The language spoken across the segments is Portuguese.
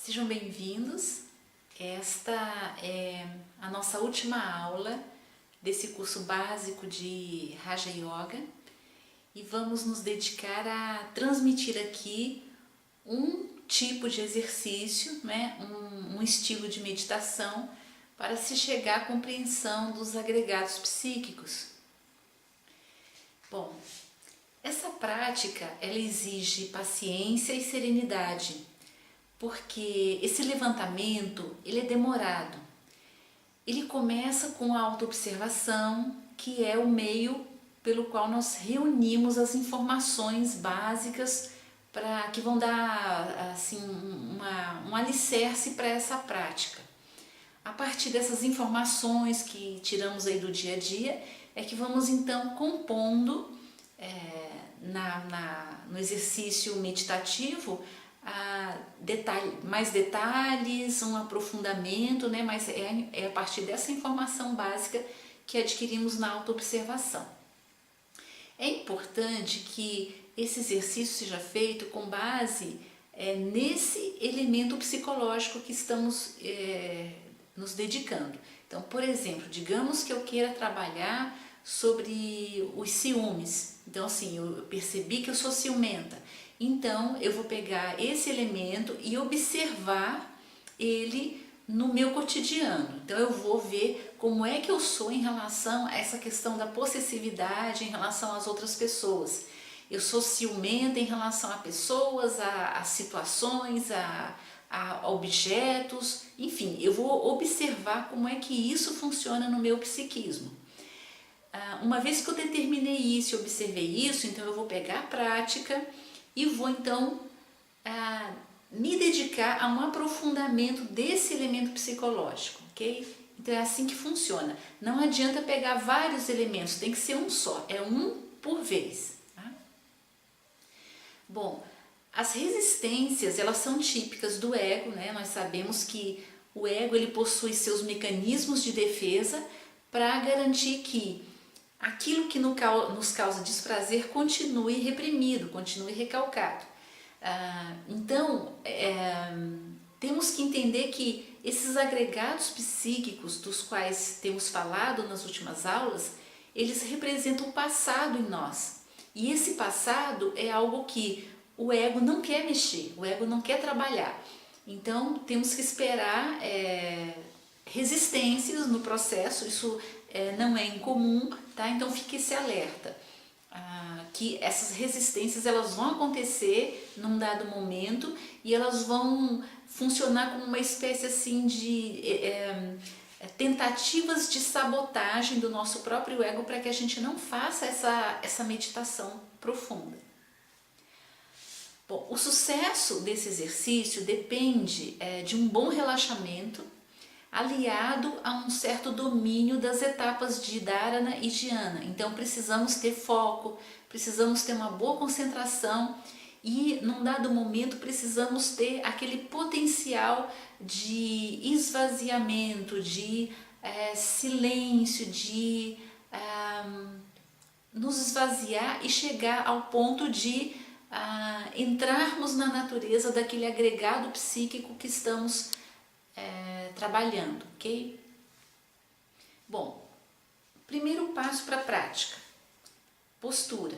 Sejam bem-vindos. Esta é a nossa última aula desse curso básico de Raja Yoga e vamos nos dedicar a transmitir aqui um tipo de exercício, um estilo de meditação para se chegar à compreensão dos agregados psíquicos. Bom, essa prática ela exige paciência e serenidade, porque esse levantamento ele é demorado. Ele começa com a autoobservação, que é o meio pelo qual nós reunimos as informações básicas que vão dar assim, um alicerce para essa prática. A partir dessas informações que tiramos aí do dia a dia, é que vamos então compondo no exercício meditativo mais detalhes, um aprofundamento, mas é a partir dessa informação básica que adquirimos na autoobservação. É importante que esse exercício seja feito com base nesse elemento psicológico que estamos nos dedicando. Então, por exemplo, digamos que eu queira trabalhar sobre os ciúmes. Então, assim, eu percebi que eu sou ciumenta. Então, eu vou pegar esse elemento e observar ele no meu cotidiano. Então, eu vou ver como é que eu sou em relação a essa questão da possessividade em relação às outras pessoas. Eu sou ciumenta em relação a pessoas, a situações, a objetos, enfim, eu vou observar como é que isso funciona no meu psiquismo. Uma vez que eu determinei isso e observei isso, então eu vou pegar a prática e vou então me dedicar a um aprofundamento desse elemento psicológico, ok? Então é assim que funciona. Não adianta pegar vários elementos, tem que ser um só, é um por vez. Tá? Bom, as resistências elas são típicas do ego, Nós sabemos que o ego ele possui seus mecanismos de defesa para garantir que aquilo que nos causa desprazer continue reprimido, continue recalcado. Então, temos que entender que esses agregados psíquicos dos quais temos falado nas últimas aulas, eles representam o passado em nós. E esse passado é algo que o ego não quer mexer, o ego não quer trabalhar. Então, temos que esperar resistências no processo, isso não é incomum, tá? Então fique esse alerta, que essas resistências elas vão acontecer num dado momento e elas vão funcionar como uma espécie assim de tentativas de sabotagem do nosso próprio ego para que a gente não faça essa meditação profunda. Bom, o sucesso desse exercício depende de um bom relaxamento, aliado a um certo domínio das etapas de Dharana e Dhyana. Então precisamos ter foco, precisamos ter uma boa concentração e num dado momento precisamos ter aquele potencial de esvaziamento, de silêncio, de nos esvaziar e chegar ao ponto de entrarmos na natureza daquele agregado psíquico que estamos trabalhando, ok? Bom, primeiro passo para a prática, postura.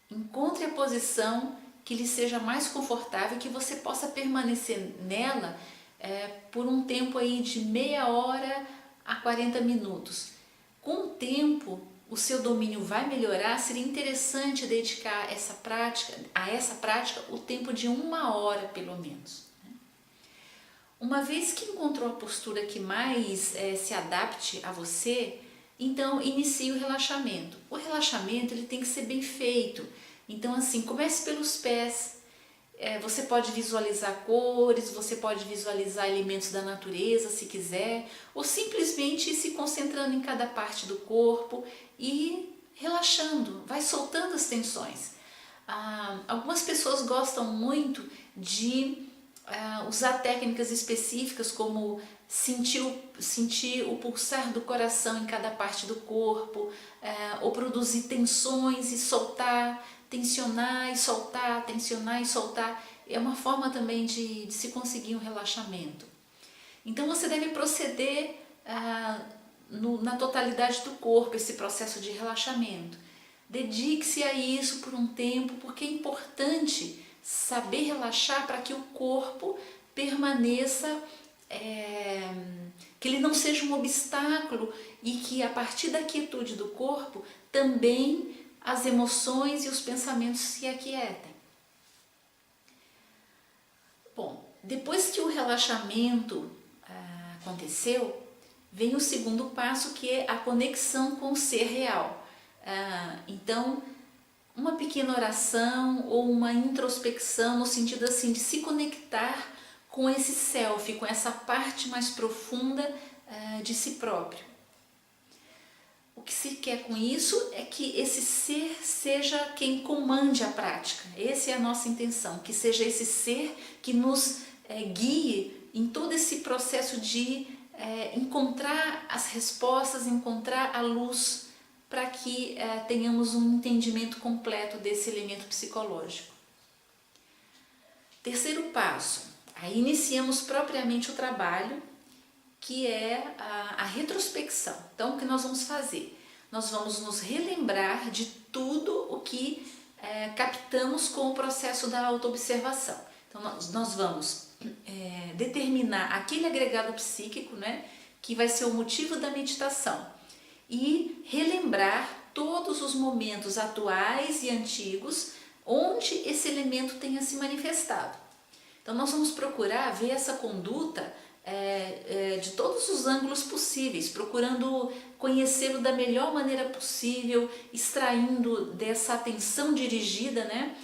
Encontre a posição que lhe seja mais confortável e que você possa permanecer nela por um tempo aí de meia hora a 40 minutos. Com o tempo, o seu domínio vai melhorar, seria interessante dedicar a essa prática o tempo de 1 hora pelo menos. Uma vez que encontrou a postura que mais se adapte a você, então inicie o relaxamento. O relaxamento ele tem que ser bem feito. Então assim, comece pelos pés. Você pode visualizar cores, você pode visualizar elementos da natureza se quiser, ou simplesmente ir se concentrando em cada parte do corpo e relaxando, vai soltando as tensões. Algumas pessoas gostam muito de usar técnicas específicas como sentir o pulsar do coração em cada parte do corpo, ou produzir tensões e soltar, tensionar e soltar, tensionar e soltar. é uma forma também de se conseguir um relaxamento. Então você deve proceder na totalidade do corpo, esse processo de relaxamento. Dedique-se a isso por um tempo, porque é importante saber relaxar para que o corpo permaneça, que ele não seja um obstáculo e que a partir da quietude do corpo também as emoções e os pensamentos se aquietem. Bom, depois que o relaxamento aconteceu, vem o segundo passo, que é a conexão com o ser real. Então, uma pequena oração ou uma introspecção no sentido assim de se conectar com esse self, com essa parte mais profunda de si próprio. O que se quer com isso é que esse ser seja quem comande a prática. Essa é a nossa intenção, que seja esse ser que nos guie em todo esse processo de encontrar as respostas, encontrar a luz, para que tenhamos um entendimento completo desse elemento psicológico. Terceiro passo, aí iniciamos propriamente o trabalho, que é a retrospecção. Então, o que nós vamos fazer? Nós vamos nos relembrar de tudo o que captamos com o processo da autoobservação. Então, nós vamos determinar aquele agregado psíquico, né, que vai ser o motivo da meditação, e relembrar todos os momentos atuais e antigos onde esse elemento tenha se manifestado. Então, nós vamos procurar ver essa conduta de todos os ângulos possíveis, procurando conhecê-lo da melhor maneira possível, extraindo dessa atenção dirigida, né,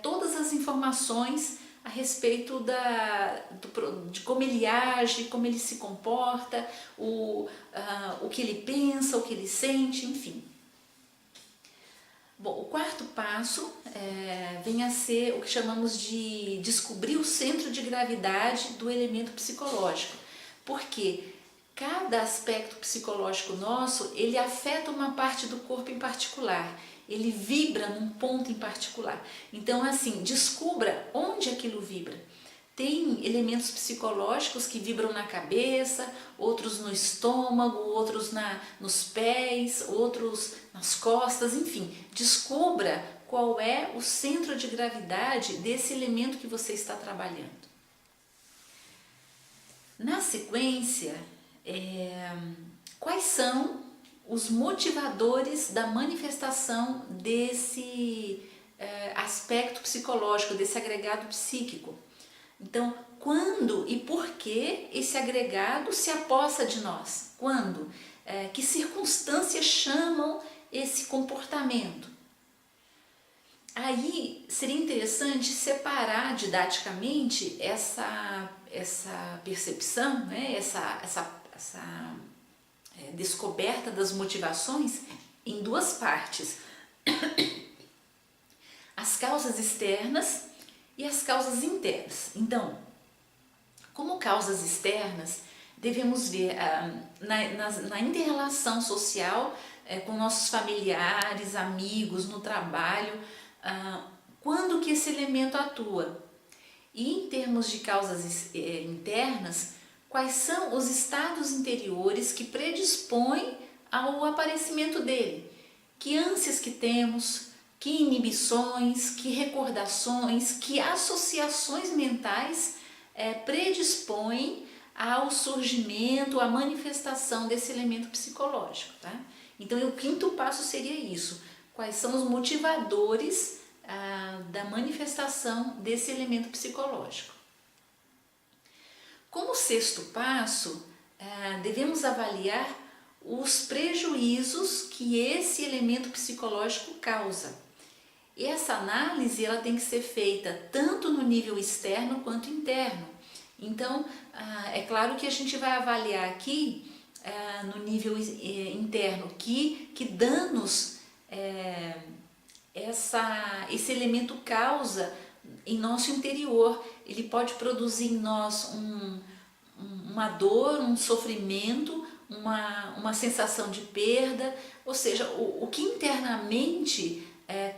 todas as informações a respeito de como ele age, como ele se comporta, o que ele pensa, o que ele sente, enfim. Bom, o quarto passo vem a ser o que chamamos de descobrir o centro de gravidade do elemento psicológico, porque cada aspecto psicológico nosso, ele afeta uma parte do corpo em particular, ele vibra num ponto em particular. Então, assim, descubra onde aquilo vibra. Tem elementos psicológicos que vibram na cabeça, outros no estômago, outros nos pés, outros nas costas, enfim. Descubra qual é o centro de gravidade desse elemento que você está trabalhando. Na sequência, quais são os motivadores da manifestação desse aspecto psicológico, desse agregado psíquico? Então, quando e por que esse agregado se apossa de nós? Quando? Que circunstâncias chamam esse comportamento? Aí seria interessante separar didaticamente essa percepção, né? essa descoberta das motivações em duas partes: as causas externas e as causas internas. Então, como causas externas, devemos ver na inter-relação social com nossos familiares, amigos, no trabalho, quando que esse elemento atua. E em termos de causas internas, quais são os estados interiores que predispõem ao aparecimento dele? Que ânsias que temos, que inibições, que recordações, que associações mentais predispõem ao surgimento, à manifestação desse elemento psicológico, tá? Então, o quinto passo seria isso: quais são os motivadores da manifestação desse elemento psicológico. Como sexto passo, devemos avaliar os prejuízos que esse elemento psicológico causa. E essa análise ela tem que ser feita tanto no nível externo quanto interno. Então, é claro que a gente vai avaliar aqui, no nível interno, que danos esse elemento causa em nosso interior. Ele pode produzir em nós uma dor, um sofrimento, uma sensação de perda, ou seja, o que internamente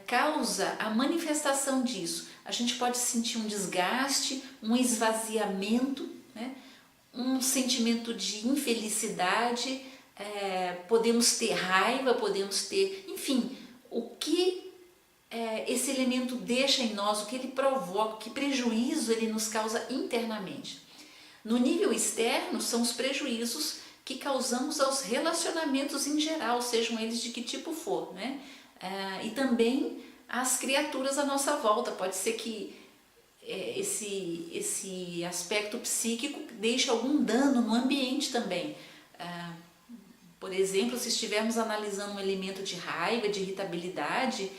causa a manifestação disso. A gente pode sentir um desgaste, um esvaziamento, né? Um sentimento de infelicidade, podemos ter raiva, podemos ter, enfim, o que esse elemento deixa em nós, o que ele provoca, que prejuízo ele nos causa internamente. No nível externo, são os prejuízos que causamos aos relacionamentos em geral, sejam eles de que tipo for, né? E também às criaturas à nossa volta. Pode ser que esse aspecto psíquico deixe algum dano no ambiente também. Por exemplo, se estivermos analisando um elemento de raiva, de irritabilidade,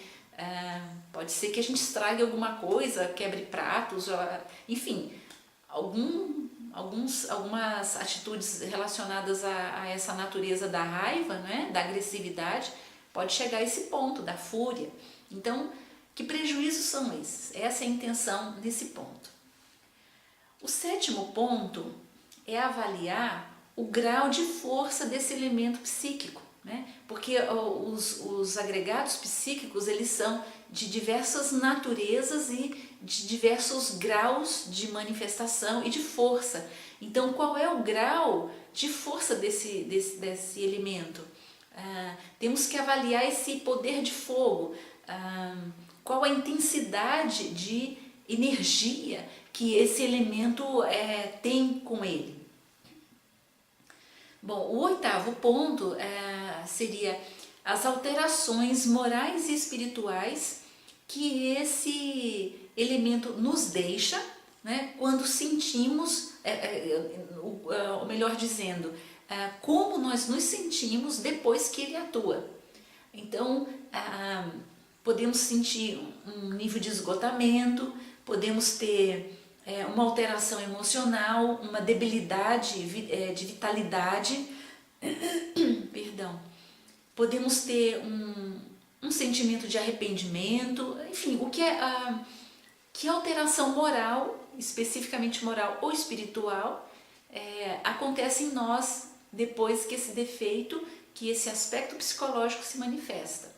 pode ser que a gente estrague alguma coisa, quebre pratos, enfim, algumas atitudes relacionadas a essa natureza da raiva, né, da agressividade, pode chegar a esse ponto, da fúria. Então, que prejuízos são esses? Essa é a intenção nesse ponto. O 7º ponto é avaliar o grau de força desse elemento psíquico, né? Porque os agregados psíquicos, eles são de diversas naturezas e de diversos graus de manifestação e de força. Então, qual é o grau de força desse elemento? Temos que avaliar esse poder de fogo, qual a intensidade de energia que esse elemento tem com ele. Bom, o 8º ponto seria as alterações morais e espirituais que esse elemento nos deixa, né, quando sentimos, ou melhor dizendo, como nós nos sentimos depois que ele atua. Então, podemos sentir um nível de esgotamento, podemos ter uma alteração emocional, uma debilidade de vitalidade, perdão. Podemos ter um sentimento de arrependimento, enfim, o que que alteração moral, especificamente moral ou espiritual, acontece em nós depois que esse defeito, que esse aspecto psicológico se manifesta.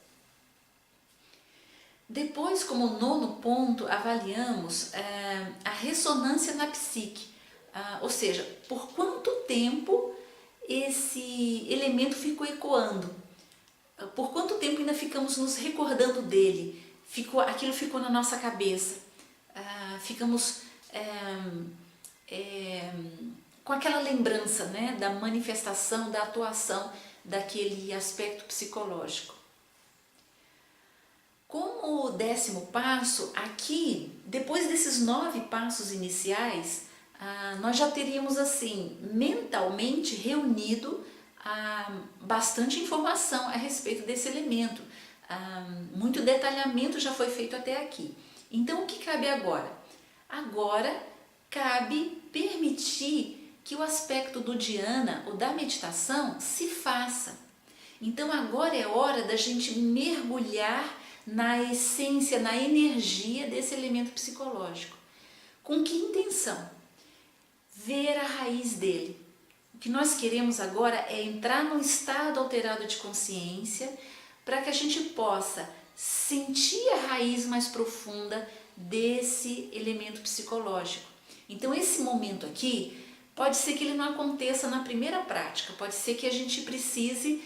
Depois, como 9º ponto, avaliamos a ressonância na psique, ou seja, por quanto tempo esse elemento ficou ecoando, por quanto tempo ainda ficamos nos recordando dele, aquilo ficou na nossa cabeça, ficamos com aquela lembrança, né, da manifestação, da atuação daquele aspecto psicológico. Como o 10º passo, aqui, depois desses 9 passos iniciais, nós já teríamos assim, mentalmente reunido bastante informação a respeito desse elemento. Muito detalhamento já foi feito até aqui. Então, o que cabe agora? Agora, cabe permitir que o aspecto do dhyana ou da meditação se faça. Então, agora é hora da gente mergulhar na essência, na energia desse elemento psicológico. Com que intenção? Ver a raiz dele. O que nós queremos agora é entrar num estado alterado de consciência para que a gente possa sentir a raiz mais profunda desse elemento psicológico. Então, esse momento aqui, pode ser que ele não aconteça na primeira prática, pode ser que a gente precise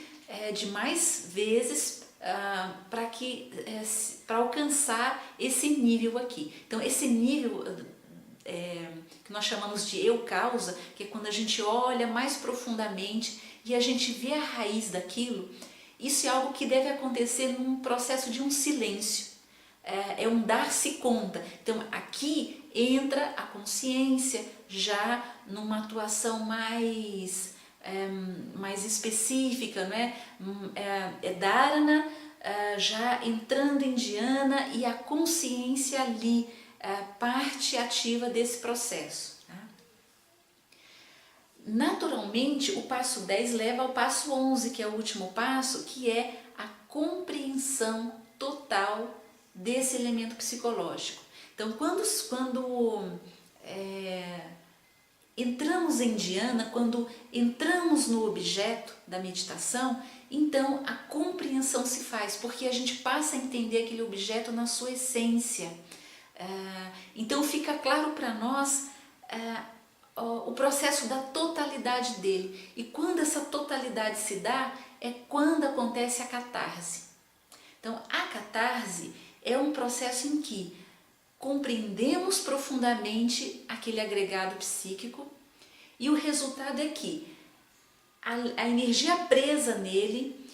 de mais vezes para alcançar esse nível aqui. Então, esse nível que nós chamamos de eu causa, que é quando a gente olha mais profundamente e a gente vê a raiz daquilo, isso é algo que deve acontecer num processo de um silêncio, é um dar-se conta. Então, aqui entra a consciência já numa atuação mais específica, não é? Dharana já entrando em dhyana e a consciência ali, parte ativa desse processo. Tá? Naturalmente, o passo 10 leva ao passo 11, que é o último passo, que é a compreensão total desse elemento psicológico. Então, quando entramos em dhyana, quando entramos no objeto da meditação, então a compreensão se faz, porque a gente passa a entender aquele objeto na sua essência. Então fica claro para nós o processo da totalidade dele. E quando essa totalidade se dá, é quando acontece a catarse. Então a catarse é um processo em que compreendemos profundamente aquele agregado psíquico e o resultado é que a energia presa nele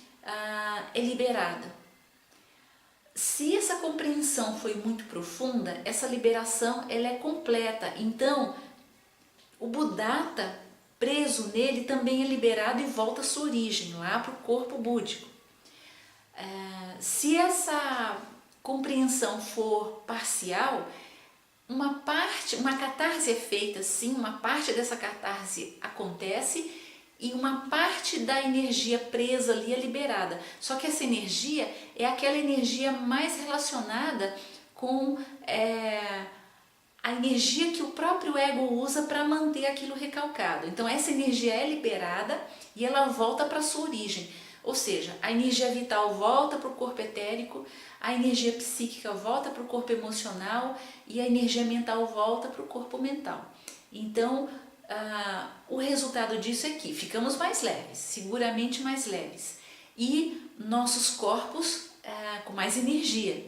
é liberada. Se essa compreensão foi muito profunda, essa liberação ela é completa. Então, o Buddhata preso nele também é liberado e volta à sua origem, lá para o corpo búdico. Se essa compreensão for parcial, uma catarse é feita, sim, uma parte dessa catarse acontece e uma parte da energia presa ali é liberada. Só que essa energia é aquela energia mais relacionada com a energia que o próprio ego usa para manter aquilo recalcado. Então essa energia é liberada e ela volta para a sua origem. Ou seja, a energia vital volta para o corpo etérico, a energia psíquica volta para o corpo emocional e a energia mental volta para o corpo mental. Então, o resultado disso é que ficamos mais leves, seguramente mais leves, e nossos corpos com mais energia.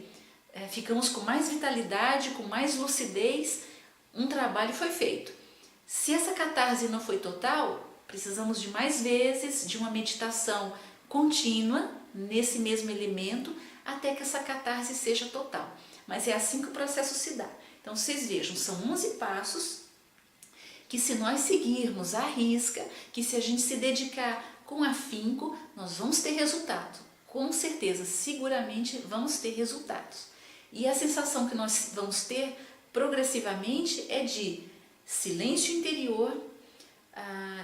Ficamos com mais vitalidade, com mais lucidez, um trabalho foi feito. Se essa catarse não foi total, precisamos de mais vezes, de uma meditação contínua nesse mesmo elemento, até que essa catarse seja total. Mas é assim que o processo se dá. Então vocês vejam, são 11 passos que se nós seguirmos à risca, que se a gente se dedicar com afinco, nós vamos ter resultado. Com certeza, seguramente vamos ter resultados. E a sensação que nós vamos ter progressivamente é de silêncio interior,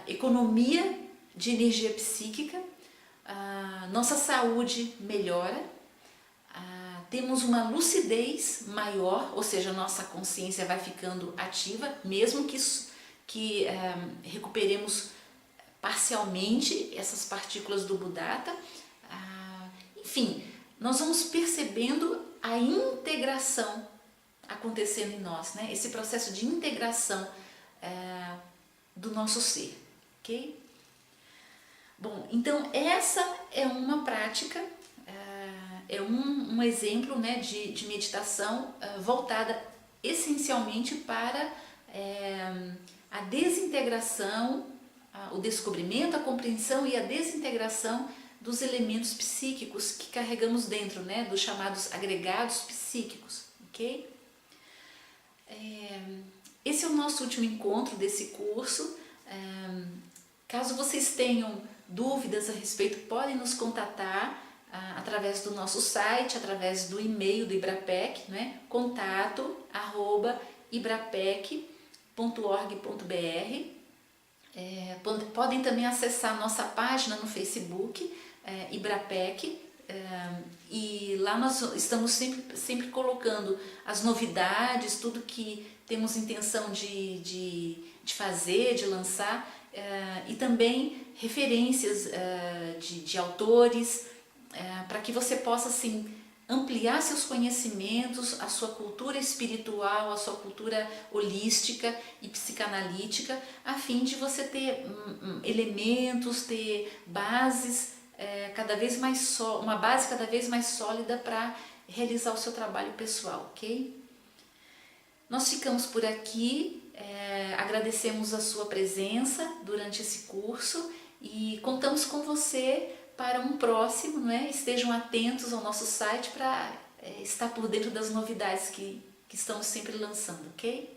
economia de energia psíquica, nossa saúde melhora, temos uma lucidez maior, ou seja, nossa consciência vai ficando ativa, mesmo que recuperemos parcialmente essas partículas do Buddhata. Enfim, nós vamos percebendo a integração acontecendo em nós, né? Esse processo de integração do nosso ser, ok? Bom, então essa é uma prática, é um exemplo, né, de meditação voltada essencialmente para a desintegração, o descobrimento, a compreensão e a desintegração dos elementos psíquicos que carregamos dentro, né, dos chamados agregados psíquicos, ok? Esse é o nosso último encontro desse curso. Caso vocês tenham dúvidas a respeito, podem nos contatar através do nosso site, através do e-mail do IBRAPEC, né? contato@ibrapec.org.br. Podem também acessar nossa página no Facebook, IBRAPEC, e lá nós estamos sempre colocando as novidades, tudo que temos intenção de fazer, de lançar, e também referências de autores, para que você possa assim, ampliar seus conhecimentos, a sua cultura espiritual, a sua cultura holística e psicanalítica, a fim de você ter elementos, ter bases uma base cada vez mais sólida para realizar o seu trabalho pessoal, ok? Nós ficamos por aqui, agradecemos a sua presença durante esse curso e contamos com você para um próximo, né? Estejam atentos ao nosso site para estar por dentro das novidades que estamos sempre lançando, ok?